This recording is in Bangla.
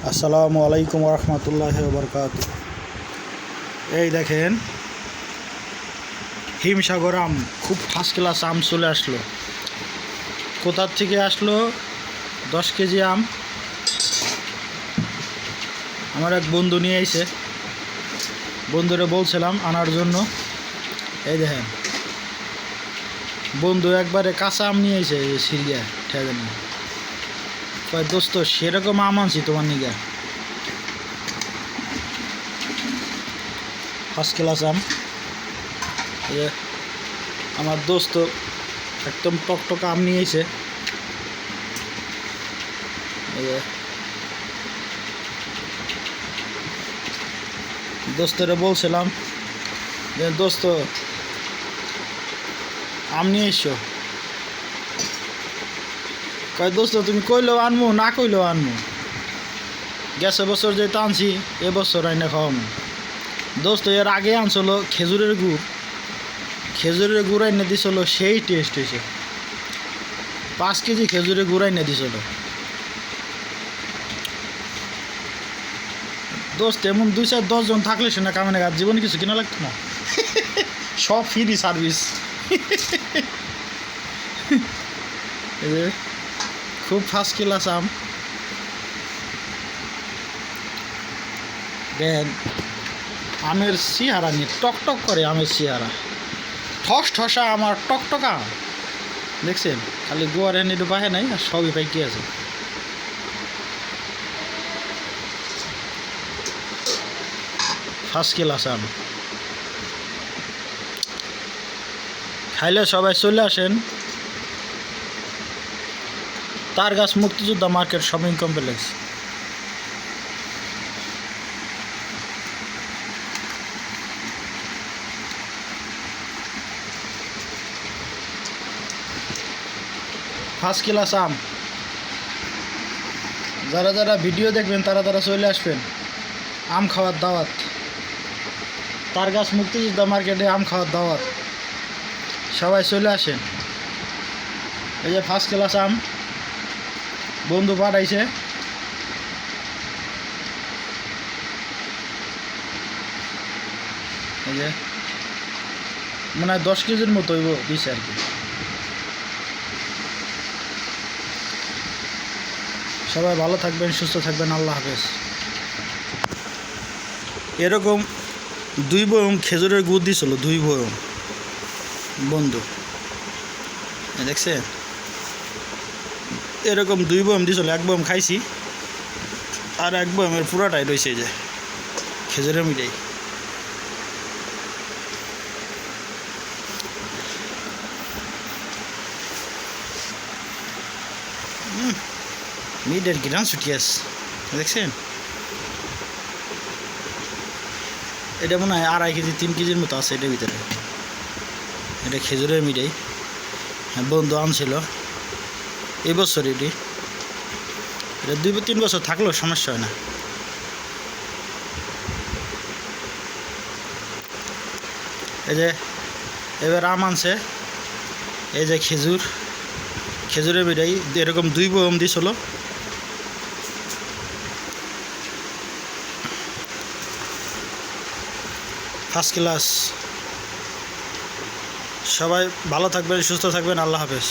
আসসালামু আলাইকুম রহমতুল্লাহ বরকাত। এই দেখেন হিমসাগর আম, খুব ফার্স্ট ক্লাস আম চলে আসলো। কোথার থেকে আসলো? 10 কেজি আম আমার এক বন্ধু নিয়ে আইছে। বন্ধুরে বলছিলাম আনার জন্য। এই দেখেন বন্ধু একবারে কাঁচা আম নিয়ে আইছে, সিরিয়া ঠেকেন না। কয় দোস্ত সেরকম আম আনছি তোমার নিগা, ফার্স্ট ক্লাস আম। আমার দোস্ত একদম টকটকা আম নিয়ে এসে দোস্তরে বলছিলাম যে দোস্ত আম নিয়ে এসো। কয় দোস্ত তুমি কইলেও আনমু, না কইলেও আনমু। গেছে বছর যেটা আনছি এবছর আইনে খাওয়ামু। দোস্ত এর আগে আনছিল খেজুরের গুড় এনে দিছিল, সেই টেস্ট হয়েছে। 5 কেজি খেজুরের গুড় এনে দিছিল। দোস্ত এমন 2-4-10 জন থাকলে সে না কামে না, জীবনে কিছু কিনা লাগতো না, সব ফ্রি সার্ভিস। খুব ফার্স্ট ক্লাস আম। দেন আমের চেহারা নিয়ে টকটক করে, আমের চেহারা ঠস ঠসা আমার টকটকা। দেখছেন খালি গোয়ার এনে বাহে নাই, আর সবই পাই কি আছে। ফার্স্ট ক্লাস আম খাইলে সবাই চলে আসেন তারগাছ মুক্তিযোদ্ধা market shopping complex. First class আম। যারা যারা ভিডিও দেখবেন তারা তারা চলে আসবেন, আম খাওয়ার দাওয়াত। তারগাছ মুক্তিযোদ্ধা মার্কেটে আম খাওয়ার দাওয়াত, সবাই চলে আসেন। এই যে ফার্স্ট ক্লাস আম বন্ধু পাঠাইছে। এই যে মনে হয় 10 কেজির মতো হইব দিছে আর কি। সবাই ভালো থাকবেন, সুস্থ থাকবেন, আল্লাহ হাফেজ। এরকম 2 বয়ম খেজুরের গুড় দিছিল, 2 বয়ম বন্ধু, দেখছে এরকম 2 বয়ম দিছিল। 1 বয়ম খাইছি, আর 1 বয়মের পুরাটাই রয়েছে যে খেজুরের মিঠাই। মিডের গ্রাম ছুটিয়াস দেখছেন। এটা মনে হয় 2.5 কেজি 3 কেজির মতো আছে এটার ভিতরে। এটা খেজুরের মিঠাই, বন্ধু আনছিল এই বছর। এটা 2-3 বছর থাকলেও সমস্যা হয় না। এই যে এবার আম আনছে, এই যে খেজুরের মিঠাই এরকম 2 বয়ম দিছিল। First class. সবাই ভালো থাকবেন, সুস্থ থাকবেন, আল্লাহ হাফেজ।